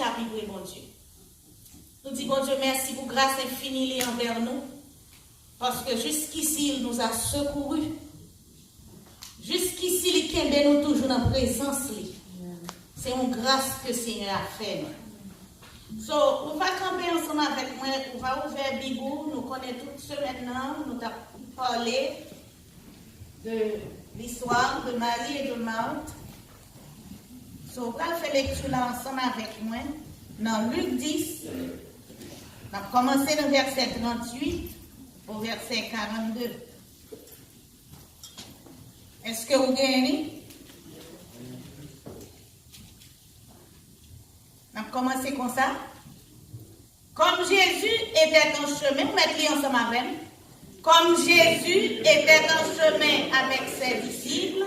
chita puis prier mon Dieu. Nous disons, bon Dieu, merci pour grâce infinie envers nous, parce que jusqu'ici, il nous a secourus. Jusqu'ici, il kembe nous toujours en présence. C'est une grâce que le Seigneur a fait. So, on va camper ensemble avec moi, on va ouvrir Bibou, nous connaissons tout ce maintenant, nous avons parlé de l'histoire de Marie et de Marthe. So, on va faire lecture là ensemble avec moi, dans Luc 10, on va commencer le verset 38 au verset 42. Est-ce que vous gagnez? On va commencer comme ça. Comme Jésus était en chemin, on va être ensemble avec. Comme Jésus était en chemin avec ses disciples,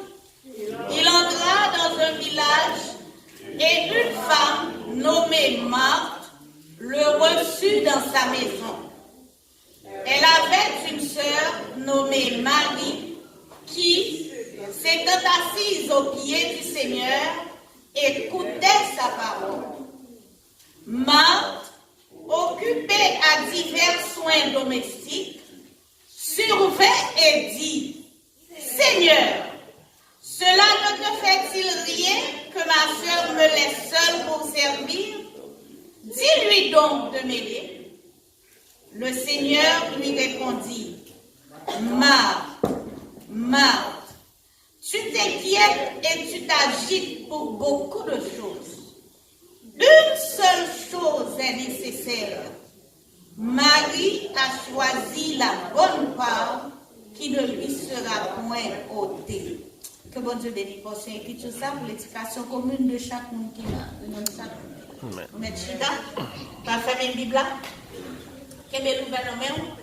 il entra dans un village et une femme nommée Marthe le reçut dans sa maison. Elle avait une sœur nommée Marie qui s'était assise aux pieds du Seigneur et écoutait sa parole. Marthe, occupée à divers soins domestiques, survint et dit, Seigneur, cela ne te fait-il rien que ma sœur me laisse seule pour servir? Dis-lui donc de m'aider. Le Seigneur lui répondit, Marthe, Marthe, tu t'inquiètes et tu t'agites pour beaucoup de choses. Une seule chose est nécessaire. Marie a choisi la bonne part qui ne lui sera point ôtée. Que bon Dieu bénisse pour et puis tout ça pour l'éducation commune de chaque monde qui a. Vous mettez chita, pas fermer une Bible là. Quel est le gouvernement?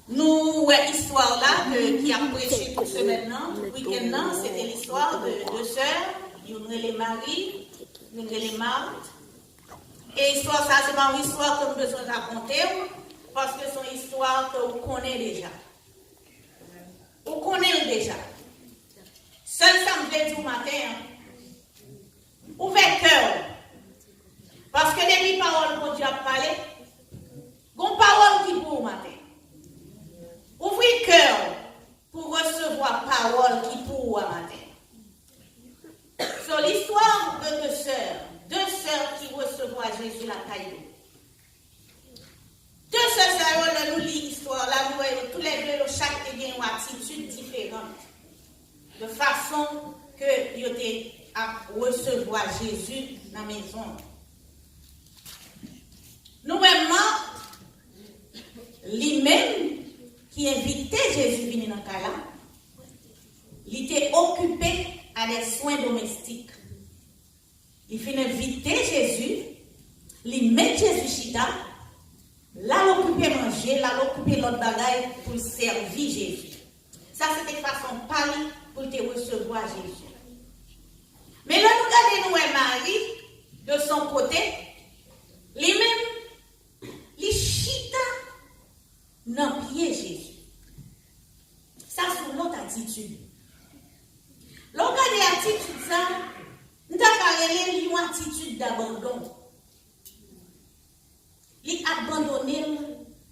Nous, l'histoire là, qui a prêché toute semaine, le week-end, c'était l'histoire de deux sœurs, une les Marie, une les Marthe. Et l'histoire, ça, c'est pas une histoire que nous devons raconter, parce que c'est une histoire que vous connaissez déjà. Vous connaissez déjà. Seul samedi du matin, ouvrez cœur. Parce que depuis paroles que Dieu a parlé, une parole qui pour matin. Ouvrez cœur pour recevoir parole qui pour matin. Sur l'histoire de deux sœurs qui recevront Jésus la caillou. Deux sœurs, nous lisons l'histoire, là, nous voyons tous les deux, chaque ont une attitude différente. De façon que ils étaient à recevoir Jésus dans la maison. Nous-mêmes, lui-même, qui invitait Jésus à venir dans le cas là, il était occupé à des soins domestiques. Il finit inviter Jésus, il met Jésus chita, là l'occuper manger, là l'occuper l'autre bagaille pour servir Jésus. Ça c'était façon pari pour te recevoir Jésus. Mais là nous regardons Marie de son côté, lui-même, il chita dans pied Jésus. Ça c'est l'autre attitude. L'autre attitude ça, nous avons une attitude d'abandon. Il a abandonné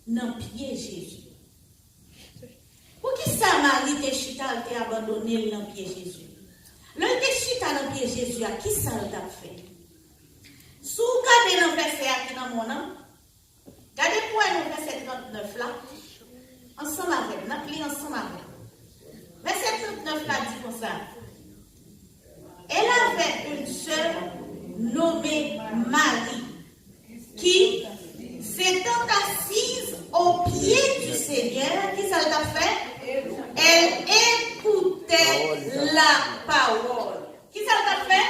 dans pied Jésus. Pour qui ça Marie te chita t'a abandonné dans pied Jésus? L'un te chita dans pied Jésus, à qui ça t'a fait? Si vous regardez dans le verset qui dans mon nom, regardez pour le verset 39 là, ensemble avec, nous lisons ensemble avec. Verset 39 là dit comme ça. Elle avait une sœur nommée Marie qui s'étant assise au pied du Seigneur, qui ça t'a fait? Elle écoutait la parole. Qui ça t'a fait?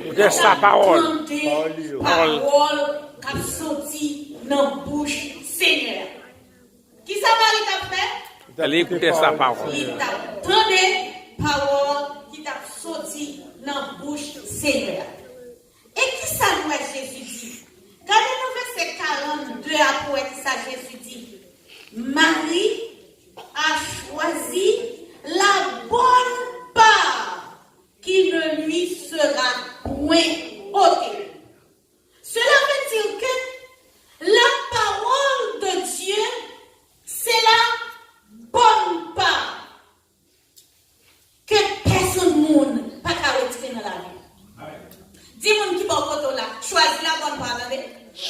Écoutait sa parole. Parole qui a sorti dans la bouche Seigneur. Qui ça Marie t'a fait? Elle écoutait sa parole. Il t'a entendu parole qui t'a sorti dans la bouche Seigneur. Et qui ça nous Jésus dit? Regardez le verset 42 après ça Jésus dit. Marie a choisi la bonne part qui ne lui sera point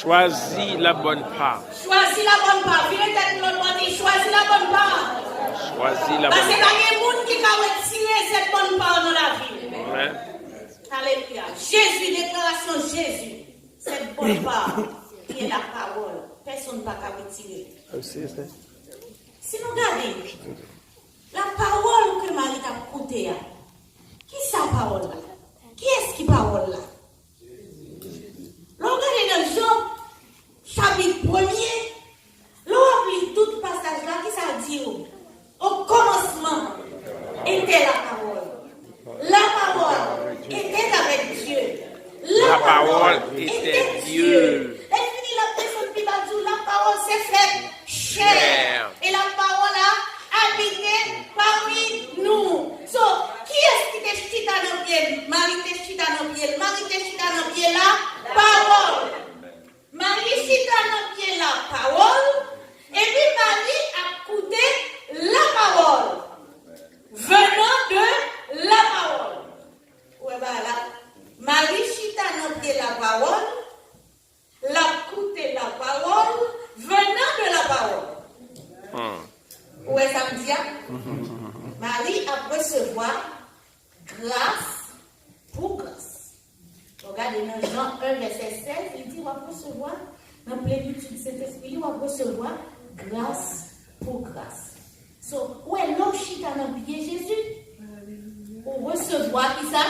Choisis la bonne part. Choisis la bonne part. Viens tête l'autre bord, choisis la bonne part. Choisis la Parce bonne que part. il y a des gens qui ont retiré cette bonne part dans la vie. Amen. Alléluia. Jésus, déclaration Jésus. Cette bonne part qui est la parole. Personne ne va pas retirer. Si nous regardons la parole que Marie t'a écoutée, qui est sa parole là? Qui est-ce qui parole là? L'on regarde dans Jean, chapitre 1er, l'on lit tout le passage là, qui ça dit? Au commencement était la parole. La parole était avec Dieu. La parole était Dieu. Et fini la personne qui va dire, la parole s'est faite chair. Et la parole a habité parmi nous. So, qui est-ce qui te chita dans le pied? Marie te chita dans le pied. Marie te chita dans le pied la parole. Marie chita dans le pied la parole. Et puis Marie a écouté la parole. Venant de la parole. Ouais, bah là. Marie chita dans le pied la parole. L'a écouté la parole. Venant de la parole. Ouais, ça me dit. Marie a recevoir grâce pour grâce. Regardez dans Jean 1, verset 16, il dit, on va recevoir, dans plénitude de cet esprit, on va recevoir grâce pour grâce. So, où est l'eau chita dans le pied Jésus? Pour recevoir, qui ça?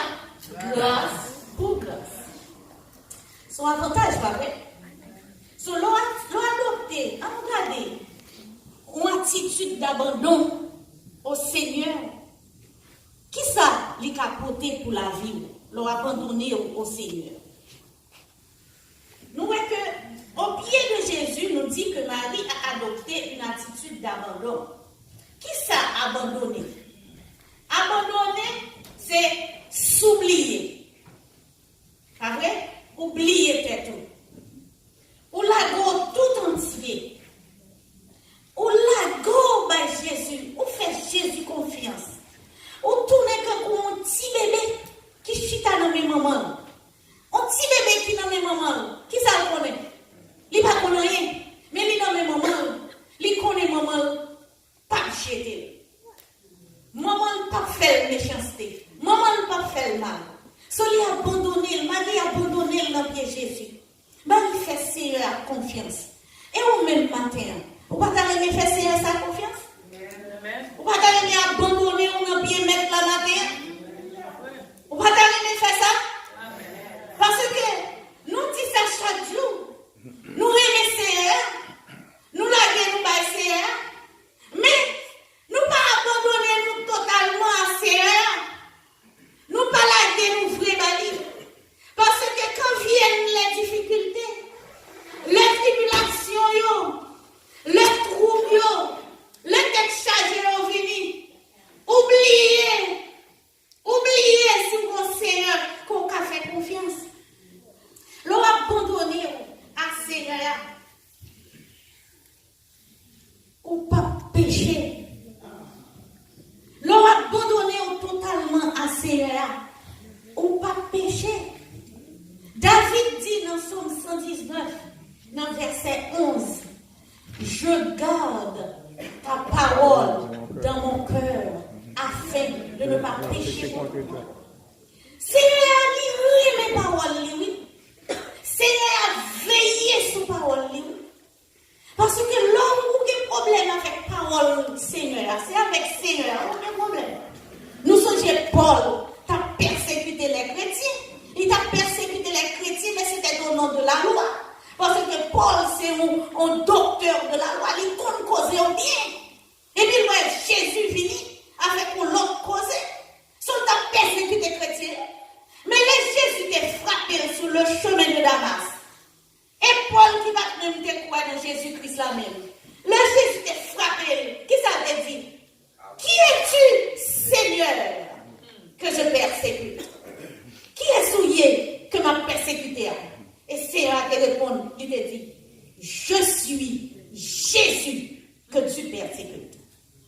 Grâce pour grâce. Son avantage, pas vrai? So, l'eau adopté, regardez, une attitude d'abandon au Seigneur. Qui ça lui capoté pour la vie? L'ont abandonné au Seigneur. Nous voyons que au pied de Jésus, nous dit que Marie a adopté une attitude d'abandon. Qui ça abandonné? Abandonner, c'est s'oublier. Pas vrai? Oublier tout. Ou la go tout entier. Ou la go by Jésus. Ou fait Jésus confiance. Ou tourner comme un petit bébé qui chita dans mes mamans. Un petit bébé qui dans mes mamans. Qui ça le connaît? Il ne connaît rien. Mais il dans mes mamans. Il connaît maman. Pas jeter. Maman pas faire méchanceté. Maman pas faire mal. So il a abandonné. Marie a abandonné dans le pied Jésus. Marie fait Seigneur confiance. Et au même matin, vous ne pouvez pas faire Seigneur sa confiance? Vous ne pouvez pas abandonner ou pied mettre la matin? Vous ne pouvez pas faire ça? Parce que nous disons ça chaque jour. Nous aimons Seigneur. Nous l'avons par Seigneur. Mais nous ne pas abandonner nous totalement à Seigneur. Nous ne pas laguer nous vrai bali. Parce que quand viennent les difficultés, les tribulations, les troubles, le texte chargé au vini. Oubliez si mon Seigneur qu'on a fait confiance. L'on a abandonné à Seigneur. Ou pas péché. L'on a abandonné totalement à Seigneur. Ou pas péché. David dit dans Psaume 119, dans verset 11, je garde ta parole dans mon cœur afin de ne pas pécher contre toi. Seigneur a livré mes paroles, oui. Seigneur a veillé sur parole, oui. Parce que l'homme où il y a problème avec parole Seigneur, c'est avec Seigneur, on a un problème. Nous sommes Paul, t'as persécuté les chrétiens. Il t'a persécuté les chrétiens, mais c'était au nom de la loi. Parce que Paul, c'est un docteur de la loi, il compte causer au bien. Et puis, ouais, Jésus finit avec l'autre cause. Son t'a persécuté les chrétiens. Mais les Jésus t'est frappé sur le chemin de Damas. Et Paul qui va même te croire dans Jésus-Christ là même. Le Jésus t'est frappé. Qui ça veut dire? Qui es-tu, Seigneur, que je persécute? Qui est souillé que m'a persécuté? Et Seigneur te répond, il te dit, je suis Jésus que tu persécutes.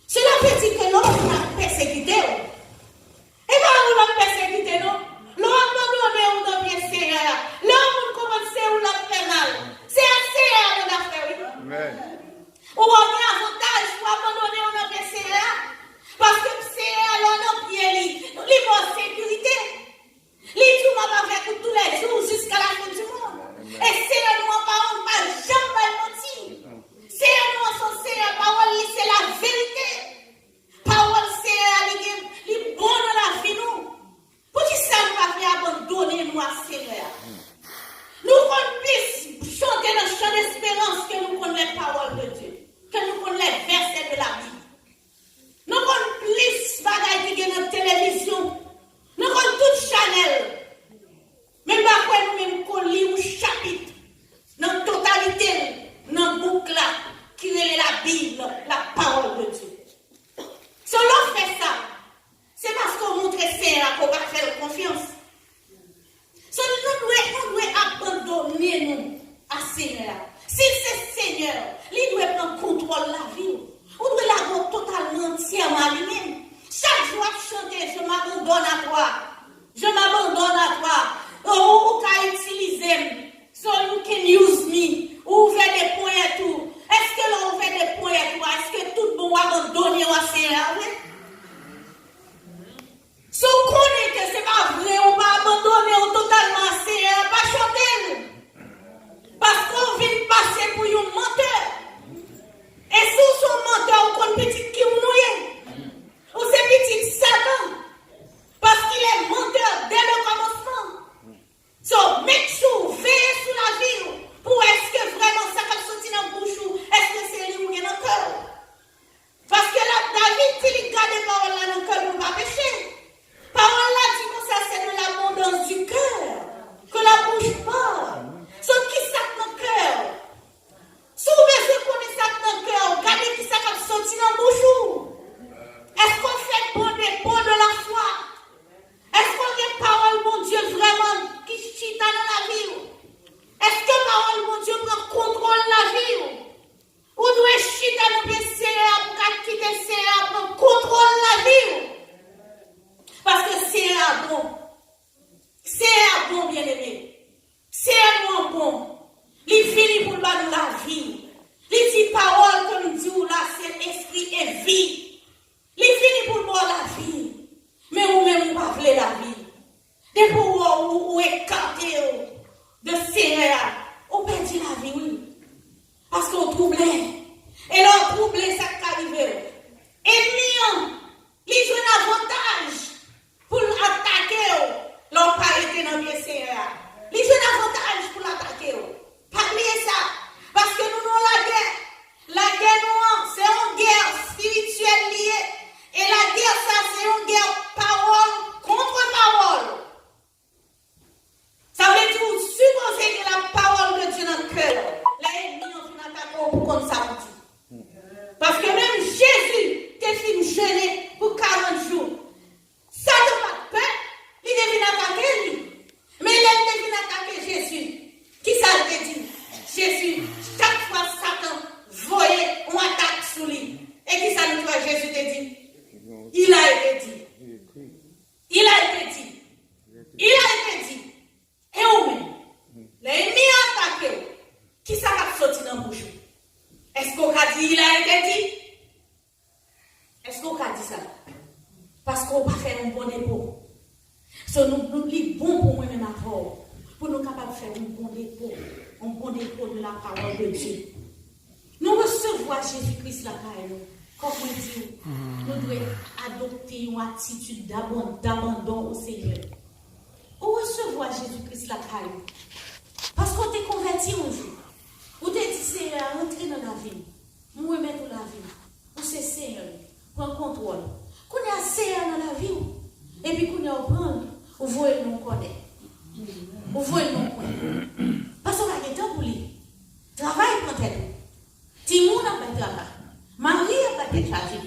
Cela veut dire que l'homme a persécuté. Et bien, on a persécuté, non? L'homme a abandonné ou dans bien Seigneur. L'homme a commencé ou l'a fait mal. C'est nous à Seigneur. Nous qu'on puisse chanter le chant d'espérance que nous connaissons les paroles de Dieu, que nous connaissons les versets de la Bible. Nous qu'on puisse bagaille qui est dans la télévision, nous qu'on toute Chanel. Même pas quoi nous-mêmes qu'on lit un chapitre, dans la totalité, dans le boucle là, qui est la Bible, la parole de Dieu. Si on fait ça, c'est parce qu'on montre Seigneur qu'on va faire confiance. Si nous devons abandonner nous à Seigneur. Si c'est Seigneur, il doit prendre contrôle de la vie. On doit la rendre totalement entièrement à lui-même. Chaque jour, chanter, je m'abandonne à toi. Je m'abandonne à toi. Ou qu'à utiliser, so you can use me. Ouvre des points et tout. Est-ce que l'on ouvre des points et tout? Est-ce que tout le monde abandonne à Seigneur? Si on connaît que ce n'est pas vrai, on va abandonner totalement à Seigneur, pas chanter. Parce qu'on vient passer pour un menteur. Et sous son menteur, on connaît petit qui nous est. Ou c'est petit Satan. Parce qu'il est menteur dès le commencement. So, make sure, veillez sur la vie. Pour est-ce que vraiment ça va sortir dans le bouche? Est-ce que c'est lui ou bien dans le cœur? Parce que là, David, il garde les paroles là dans le cœur pour ne pas pécher. Parole là dit que ça c'est de l'abondance du cœur. Que la bouche parle. Sauf qui ça dans le cœur. Si vous voulez connaître ça dans le cœur, regardez qui ça va sortir dans le bouche. Est-ce qu'on fait bon dépôt de la foi? Est-ce qu'on a des paroles, mon Dieu, vraiment qui chita dans la vie? Est-ce que parole, mon Dieu, prend contrôle de la vie? Ou doit chita dans le Seigneur pour quitter le Seigneur, prendre contrôle de la vie? Parce que c'est un bon. C'est un bon, bien-aimé. C'est un bon. Il finit pour nous la vie. Il dit parole que nous disons là, c'est esprit et vie. Il finit pour nous la vie. Mais vous-même, vous ne voulez pas la vie. Et pour vous écarter de Seigneur, on perd la vie, oui. Parce qu'on troublait. Et l'on troublait, ça qui arrive. Ennemi, il joue un avantage pour attaquer. L'on pas été dans le Seigneur. Il joue un avantage pour l'attaquer. Pas oublier ça. Parce que nous avons la guerre. La guerre, c'est une guerre spirituelle liée. Et la guerre, ça, c'est une guerre parole contre parole. Ça veut dire, supposer que la parole de Dieu dans le cœur, l'ennemi en fin d'attaque pour qu'on ça dit. Parce que même Jésus, t'es fini jeûner pour 40 jours. Ça ne pas de peur, il devait attaquer lui. Mais il devait attaquer Jésus. Qui ça veut dire? Jésus, chaque fois Satan voyait une attaque sur lui. Et qui ça nous dit? Jésus te dit? Il a été dit. Il a été dit. Il a été dit. Et où-même, l'ennemi a attaqué. Qui ça va sortir dans la bouche? Est-ce qu'on a dit il a été dit? Est-ce qu'on a dit ça? Parce qu'on va faire un bon dépôt. So, nous lisons bon pour moi-même avant. Pour nous capables de faire un bon dépôt de la parole de Dieu. Nous recevons Jésus-Christ la caille. Comme on dit, nous devons adopter une attitude d'abandon au Seigneur. On recevoir Jésus-Christ la caille. Parce qu'on t'est converti un jour. On t'a dit, Seigneur, entrer dans la vie. Nous remettons la vie. On sait Seigneur, prend contrôle. Qu'on est Seigneur dans la vie. Et puis qu'on est au prendre, on voit le nom connaît. On voit le nom connaît. Parce qu'on a des temps pour lui. Travail pour tête. Timon n'a pas de travail. Marie n'a pas de chargé.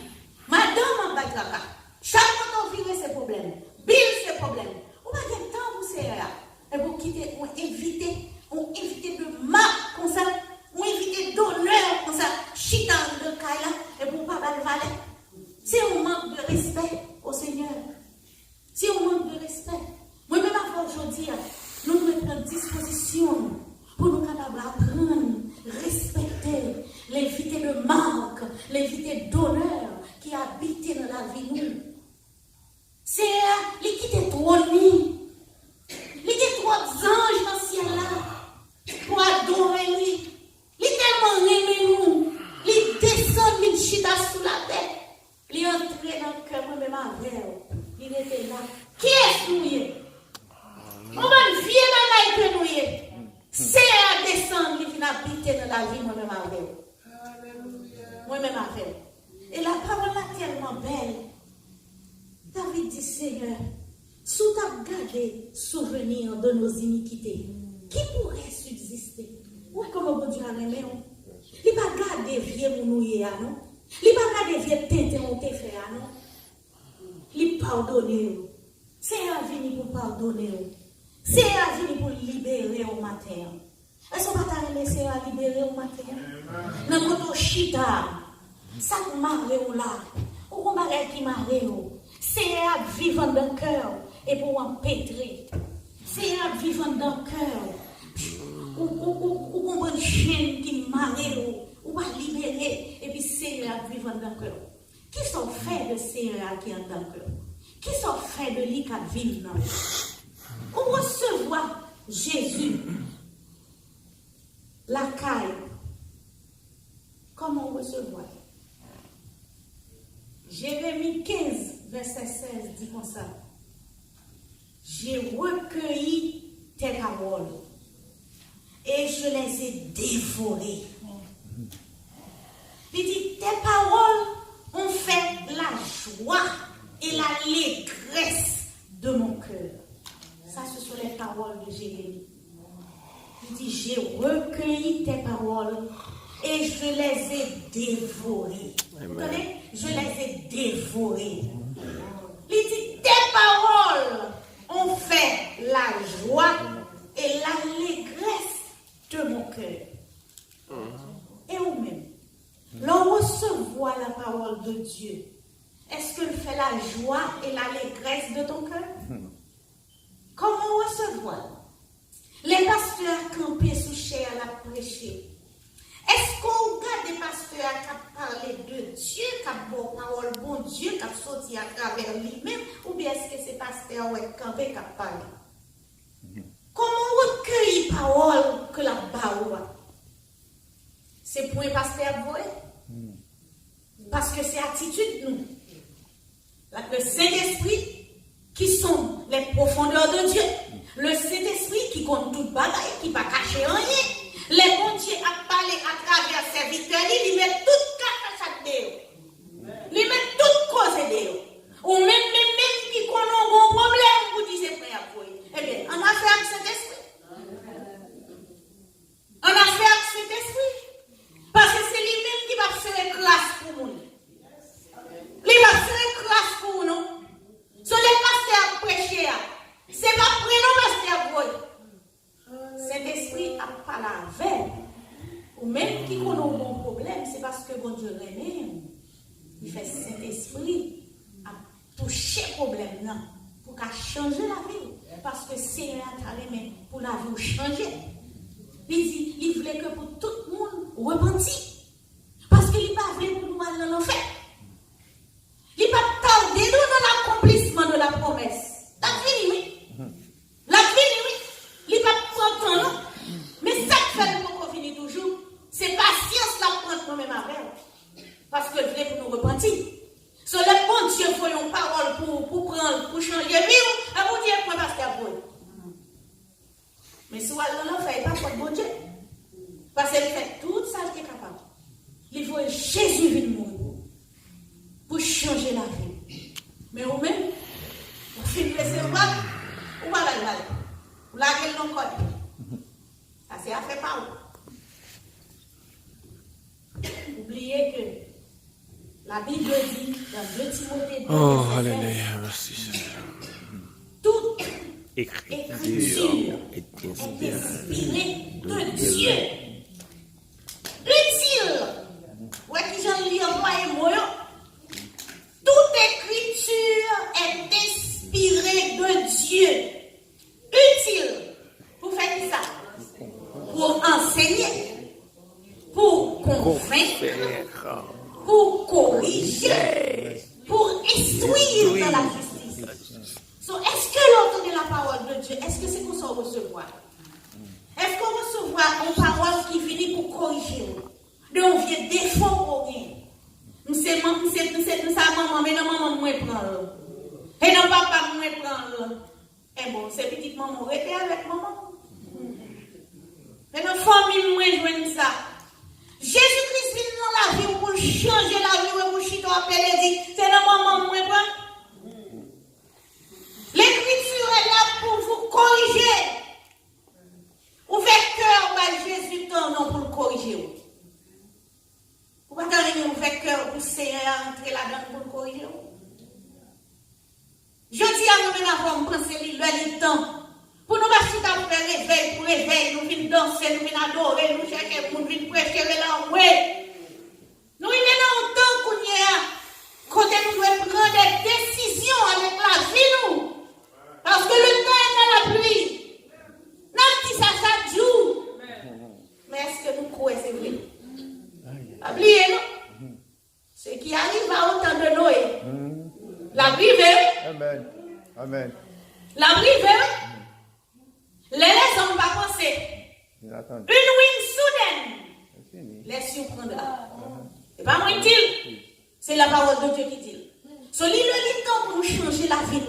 Madame n'a pas de travail. Chaque fois qu'on vit ses problèmes. Bill ses problèmes. On a des temps pour Seigneur. Et pour quitter, on éviter de marque comme ça. On éviter d'honneur comme ça. Chita de Kaila. Et pour pas le valet. Si on manque de respect au Seigneur. Si on manque de respect. Moi-même, avant aujourd'hui, nous devons prendre 10 quitter dans la vie, moi-même avec. Moi-même avec. Et la parole est tellement belle. David dit, Seigneur, sous ta gardé souvenir de nos iniquités, qui pourrait subsister? Où est comment bon Dieu a aimé? Il n'a pas gardé vieux mounouye à nous. Il n'a pas gardé vieux tintin ou te fait à nous. Il pardonne. C'est un vini pour pardonner. C'est un vini pour libérer au matin. Est-ce qu'on va t'arrêter laisser à libérer au matin? Dans notre chita, ça marre ou là. Ou on marre qui marre. C'est à vivre dans le cœur et pour en pétrer. C'est à vivre dans le cœur. Ou on une chaîne qui marre ou à libérer et puis c'est à vivre dans le cœur. Qui sont faits de ces qui sont dans le cœur? Qui sont faits de lui qui vivent dans le cœur? On recevoir Jésus, la caille. Comment on recevoir? Jérémie 15, verset 16 dit comme ça. J'ai recueilli tes paroles et je les ai dévorées. Il dit, tes paroles ont fait la joie et l'allégresse de mon cœur. Ça, ce sont les paroles de Jérémie. Il dit, j'ai recueilli tes paroles et je les ai dévorées. Vous comprenez? Je les ai dévorées. Il dit, tes paroles ont fait la joie et l'allégresse de mon cœur. Et vous-même, l'on recevoir la parole de Dieu, est-ce qu'elle fait la joie et l'allégresse de ton cœur? Comment recevoir? Les pasteurs campés sous chair à la prêcher. Est-ce qu'on regarde des pasteurs qui parlent de Dieu, qui ont parole bon Dieu, qui ont sorti à travers lui-même, ou bien est-ce que c'est pasteur qui campé qui parle? Comment recueillir parole que la baoua? C'est pour un pasteur vrai? Parce que c'est attitude nous. Le Saint-Esprit qui sont les profondeurs de Dieu. Le Saint-Esprit qui compte toute bagaille, qui ne va cacher rien. Les bons dieux a parlé à travers ses serviteurs, il met toute carte de eux. Il met toute cause de eux. Ou même qui connaît un bon problème, vous disiez prêt à vous. Eh bien, on a fait avec cet esprit. On a fait avec cet esprit. Parce que c'est lui-même qui va faire grâce pour nous. Il va faire grâce pour nous. Ce n'est pas faire prêcher. C'est pas prénom pasteur pour cet esprit a pas la veille. Ou même qui connaît un bon problème, c'est parce que bon Dieu l'aime. Il fait cet esprit à toucher le problème là, pour qu'à changer la vie. Parce que c'est un talent pour la vie changer. Il dit, il voulait que pour tout le monde repentir. Parce qu'il n'est pas voulu pour nous aller dans l'enfer. Il n'est pas tardé dans l'accomplissement de la promesse. La vie, oui. La vie, oui. Il n'est pas content, non. Mais ça qui fait pour qu'on finisse toujours, c'est patience la prendre nous-mêmes avec. Parce que il voulait pour nous repentir. Sur le bon Dieu, il faut une parole pour prendre, pour changer la vie, et vous dire quoi parce qu'il y a pour. Mais si on ne fait pas pour bon Dieu, parce qu'il fait tout ça qui est capable. Il faut que Jésus vienne mourir pour changer la vie. Mais vous-même, vous finissez recevoir, ou pas la aller. Vous l'avez non code. Ça c'est à faire par où. Oubliez que la Bible dit dans 2 Timothée 2, Oh, alléluia, merci Seigneur. toute Écriture est est inspirée inspirée de Dieu. Utile. Ouais, qui j'en lis en moi et moi. Toute écriture est inspirée de Dieu. Utile. Pour faire ça. Pour enseigner. Pour convaincre. Pour corriger. Pour instruire dans la justice. So, est-ce que l'entendre la parole de Dieu, est-ce que c'est pour s'en recevoir? Est-ce qu'on recevoir une parole qui finit pour corriger? De on vient défaut pour rien. C'est ça maman, mais non maman moi prendre. Et non papa moi prendre. Et bon, c'est petite maman rester avec maman. Mais nos familles, moi, je ça. Jésus-Christ vient dans la vie pour changer la vie, pour chiter appeler dit, c'est le moment moi, L'écriture est là pour vous corriger. Ouvrez cœur, Jésus, ton nom pour le corriger. Vous ne pouvez pas ouvrir cœur pour entrer là-dedans pour le corriger. Je dis à nous avons pensé le temps. Pour nous faire réveil, pour réveil, nous venons danser, nous venons adorer, nous chercher, nous venons prêcher là. Nous venons dans temps qu'on y a, quand nous devons prendre des décisions avec la vie, nous. Parce que le temps est dans la pluie. N'a dit ça chaque jour. Mais est-ce que nous croyons c'est vrai? Oubliez, non? Ce qui arrive à autant de Noé. La brive. Amen. Amen. La brive. Les gens ne pas penser. Une wind soudaine les surprendra. C'est pas moi qui dis. C'est la parole de Dieu qui dit. So, il est temps pour nous changer la vie.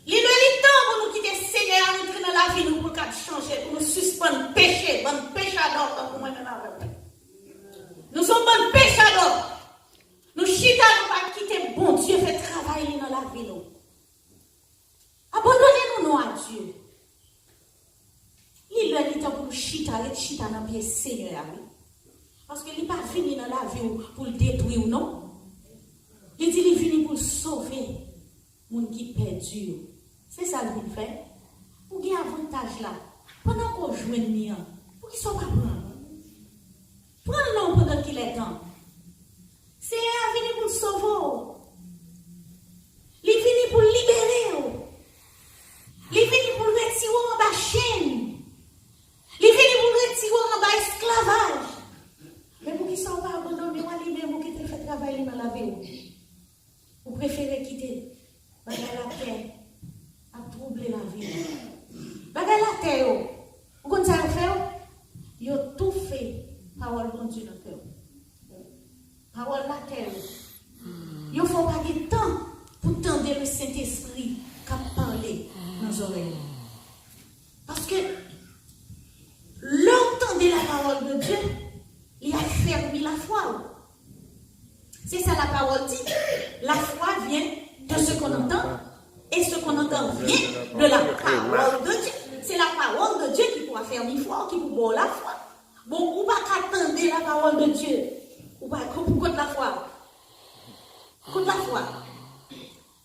Il est temps pour nous quitter le Seigneur, entrer dans la vie pour nous changer, pour nous suspendre péché, bon péchador comme moi nous sommes bons péchadors. Nous chita nous pas quitter bon Dieu fait travailler dans la vie nous. Abandonnez-nous à Dieu. Il est temps pour nous chita dans le pied Seigneur. Parce qu'il n'est pas fini dans la vie pour le détruire ou non. Il dit qu'il est venu pour sauver les gens qui perdu. C'est ça qu'il fait. Pour qu'il y ait un avantage là. Pendant qu'on joue le mien, pour qu'il ne soit pas prendre. Prends-le pendant qu'il est temps. C'est venu pour le sauver. Il est venu pour le libérer. Il est venu pour le retirer en bas chaîne. Il est venu pour le retirer en bas esclavage. Mais pour qu'il ne soit pas abandonné, lui-même, pour qu'il fait travailler dans la vie. Vous préférez quitter. Bagay la terre a troublé la vie. Bagay la terre, vous connaissez ce que vous avez tout fait. Parole de Dieu dans le cœur. Parole de la terre. Il ne faut pas de temps pour tendre le Saint-Esprit qui a parlé dans nos oreilles. Parce que l'entendre la parole de Dieu, il a fermé la foi. C'est ça la parole dit. La foi vient de ce qu'on entend, et ce qu'on entend vient de la parole de Dieu. C'est la parole de Dieu qui pourra faire une foi, qui pourra la foi. Bon, ou pas attendre la parole de Dieu, ou pas contre la foi. Contre la foi.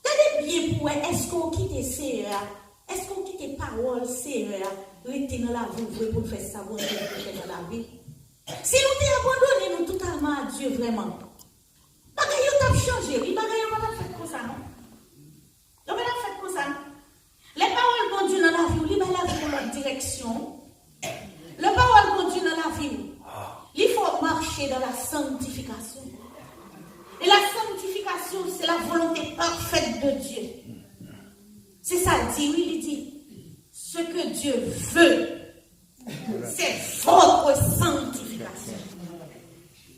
Tenez bien pour est-ce qu'on quitte Seigneur, est-ce qu'on quitte parole Seigneur, rester dans la vie pour faire ça, bon Dieu, pour dans la vie. Si nous t'abandonnons nous totalement à Dieu vraiment, bagay yo t'a changé, oui, bagay yo pas fait comme ça, non? Yo pas fait comme ça. Les paroles de Dieu dans la vie, il va la vie dans la direction. Les paroles de Dieu dans la vie, il faut marcher dans la sanctification. Et la sanctification, c'est la volonté parfaite de Dieu. C'est ça, dit, oui, il dit, ce que Dieu veut, c'est votre sanctification.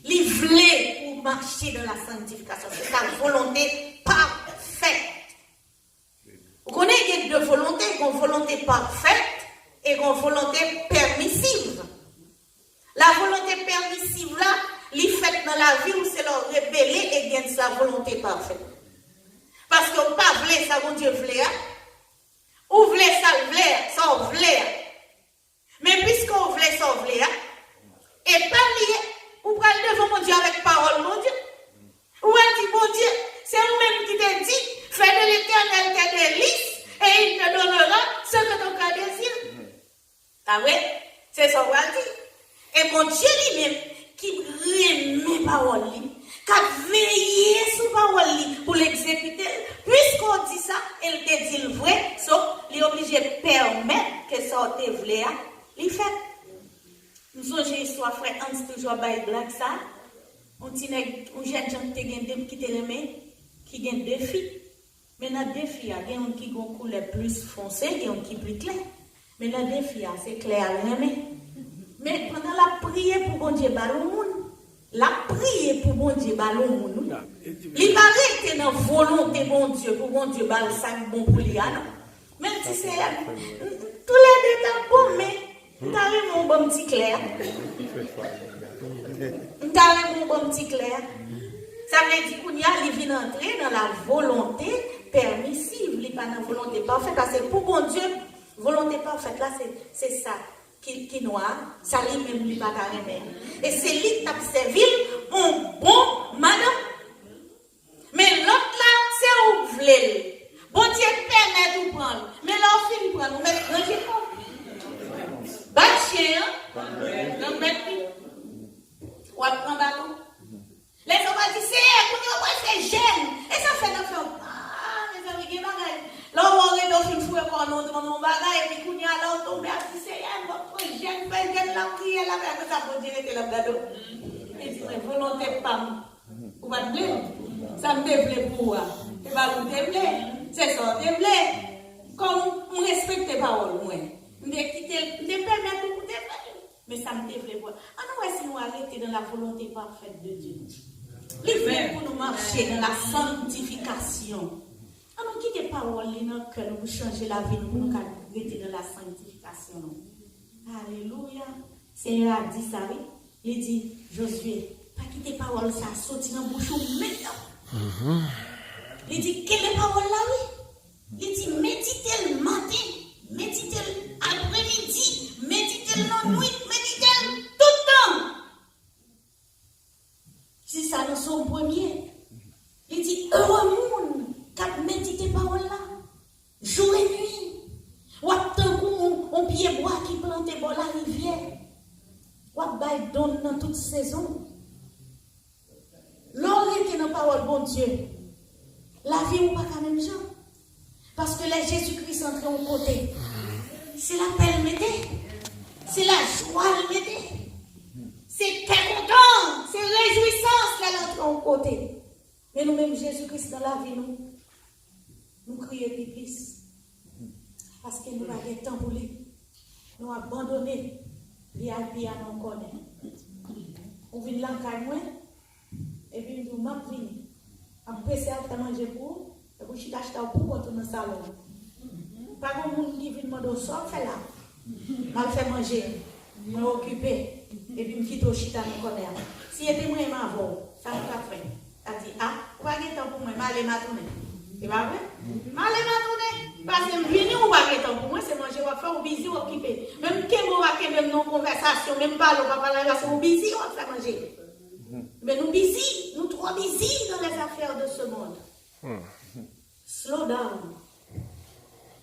Il voulait pour marcher dans la sanctification. C'est sa volonté parfaite. Vous connaissez deux volontés, une volonté parfaite et une volonté permissive. La volonté permissive là, il fait dans la vie où c'est leur rébeller et gagner sa volonté parfaite. Parce que vous ne pas voulez ça, mon Dieu voulait. Ou voulez ça, ça voulait. Mais puisqu'on voulait ça, voulait. Et pas lié, vous prenez devant mon Dieu avec parole, mon Dieu. Ou elle dit, mon Dieu, c'est vous-même qui t'a dit, fais de l'Éternel tes délices et il te donnera ce que ton cœur désire. Ah oui, c'est ça qu'on dit. Et mon Dieu lui-même, qui remet parole, qui a veillé sur parole pour l'exécuter, puisqu'on dit ça, elle te dit le vrai, sauf il est obligé de permettre que ça te voulait, il fait. Nous sommes histoire frère Hans toujours by black ça. On tient un jeune gens qui te remet, qui gagne deux filles. Mais dans deux filles, il y a un qui a une couleur plus foncée, il y a un qui est plus clair. Mais dans deux filles, c'est clair, mais pendant la prière pour bon Dieu ballon, la prière pour bon Dieu ballon, il va rester dans la volonté bon Dieu pour bon Dieu ballon ça bon pour lui. Même si c'est tous les deux temps bon, mais t'as mon bon petit clair. M'tale mon bon petit clair. Ça veut dire qu'on y a, il vient entrer dans la volonté permissive, il n'est pas dans la volonté parfaite. Parce que pour bon Dieu, volonté parfaite, là, c'est ça qui noir, ça lui même lui pas carrément. Et c'est lui qui a servi un bon madame. Mais l'autre là, c'est où vous voulez. Bon Dieu permet de prendre. Mais l'autre fin de prendre, vous mettez dans le fond. Bat chien, donc mettez. Ou à prendre bâton. Les enfants disent, c'est jeune. Et ça fait d'enfants. Ah, les amis, qui bagaille. Là, on aurait d'enfants fouet pour nous dans mon bagage. Et puis, qu'on y a là, on tombe à ce c'est votre jeune, fait de la prière, là, mais ça peut dire que la blado. Et c'est volonté pas. Vous va te ça me déplaît pour moi. Et pas vous déplaît. C'est ça, déplaît. Comme on respecte les paroles, moi. Je me permets de vous déplaît. Mais ça me déplaît pour moi. Ah non, si nous arrêtons dans la volonté parfaite de Dieu. Il faut pour nous marcher dans la sanctification. Ah non, quittez les paroles, que nous changer la vie, nous arrêter dans la sanctification. Alléluia. Seigneur a dit ça, oui. Il dit, Josué, pas quitter les paroles, ça sorti dans la bouche maintenant. Il dit, quelle parole là, oui? Il dit, méditez le matin, méditez l'après-midi, méditez la nuit, méditez tout le temps. Si ça nous sommes premier, il dit, heureux monde, qui médite parole là, jour et nuit. Ou on pied bois qui plante dans la rivière. Ou bail donne dans toute saison. L'on était dans la parole, bon Dieu. La vie ou pas quand même gens. Parce que les Jésus-Christ sont entrés au côté. C'est la paix le mettez. C'est la joie le mettez. C'est très content. C'est réjouissance là l'entrée au côté. Mais nous-mêmes, Jésus-Christ dans la vie, nous crions plus. Parce que nous avons des temps pour lui. Nous avons abandonné. Bien à nous connaître. On vient là, et puis nous avons venu. Après, c'est à manger pour, et puis je suis acheté pour retourner dans le salon. Pas de monde qui vient demander au sort, fait là. Mal fait manger, me occuper, et puis me quitter au chita dans le connaître. Si il était moi, je m'avoue, ça me fait. Ça dit, ah, pas de temps pour moi, je vais aller m'atourner. C'est pas vrai? Je vais aller m'atourner. Parce que je viens ou pas de temps pour moi, c'est manger, on va faire un busy, occuper. Même si on va faire une conversation, même pas, on va parler, on va busy, on va faire manger. Mais nous busy, nous trop busy dans les affaires de ce monde. Slow down.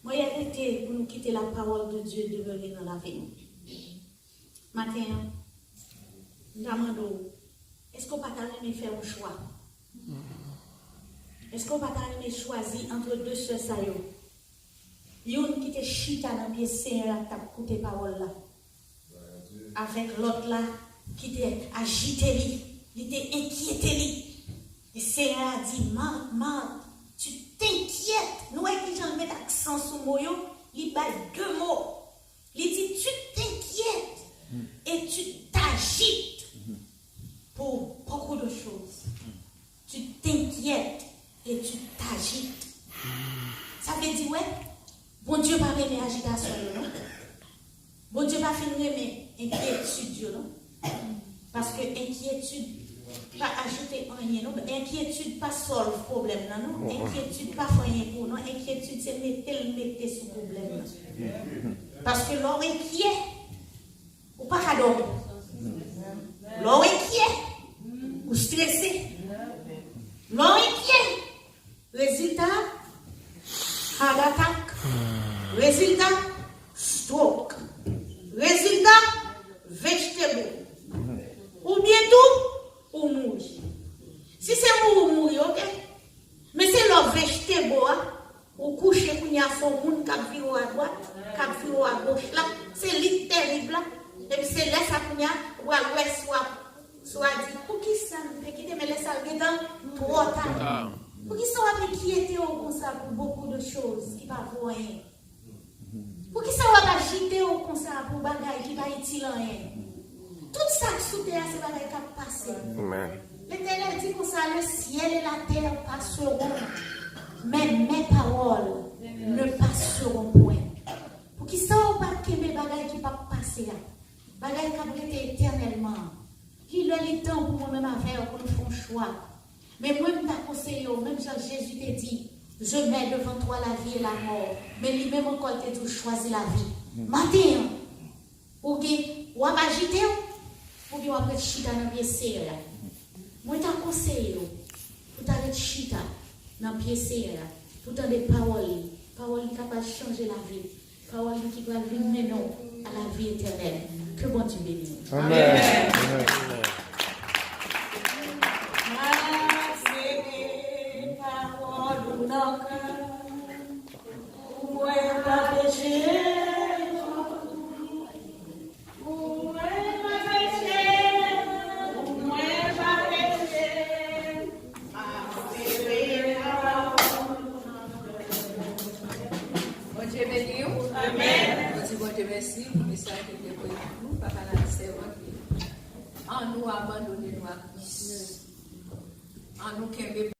Moi, j'ai arrêté pour nous quitter la parole de Dieu de venir dans la vie. Maintenant, nous demandons, est-ce qu'on va t'arriver faire un choix? Est-ce qu'on va t'arriver choisir entre deux sœurs saillots? Une qui te chita dans le pied Seigneur, qui t'a écouté parole là. Avec l'autre là, qui t'a agité, il t'a inquiété. Et Seigneur a dit, Marc, tu t'inquiètes. Nous, qui j'en mets l'accent sur le mot, il bat deux mots. Il dit, tu t'inquiètes et tu t'agites pour beaucoup de choses. Tu t'inquiètes et tu t'agites. Ça veut dire, ouais, bon Dieu va aimer l'agitation, non? Bon Dieu va finir aimer inquiétude, non? Parce que inquiétude pas ajouter rien, non? Inquiétude pas solve problème, non? Inquiétude pas faire rien pour nous. Inquiétude c'est mettre sur problème. Parce que l'on inquiet, ou pas qu'à dormir. L'on inquiet, ou stressé. L'on inquiet. Résultat, heart attack. Résultat, stroke. Résultat, vegetable. Ou bientôt, ou mourir. Si c'est mourir, ok? Mais c'est le vegetable, ou coucher pour y a son monde qui vire à droite, qui vire à gauche là. C'est lit terrible là. Et puis c'est là ça qu'on y a, ou à l'ouest, soit dit, pour qui ça me fait quitter, mais laisse ça dedans, trop tard. Pour qui ça va m'inquiéter comme ça pour beaucoup de choses qui ne vont pas rien? Pour qui ça va agiter comme ça pour bagaille qui va utile rien? Tout ça qui sous terre, c'est bagaille qui va passer. L'Éternel dit comme ça, le ciel et la terre passeront, mais mes paroles ne passeront point. Pour qui ça va pas mes bagaille qui va passer? Bagaille qui a éternellement. Qui a le temps pour moi-même à faire pour nous faire un choix. Mais moi, je t'aconseille, même Jean Jésus t'a dit, je mets devant toi la vie et la mort. Mais lui-même encore t'a dit, choisis la vie. Matin, ou bien, ou à agiter, ou bien, après chita dans le pied serré. Moi, je t'aconseille, pour t'arrêter chita dans le pied serré, pour t'entendre des paroles. Paroles qui capables de changer la vie. Paroles qui peuvent venir maintenant à la vie éternelle. Que bon Dieu bénisse. Amen. Merci pour le message que vous avez pour nous, papa la servante. En nous abandonner nous à Christ. En nous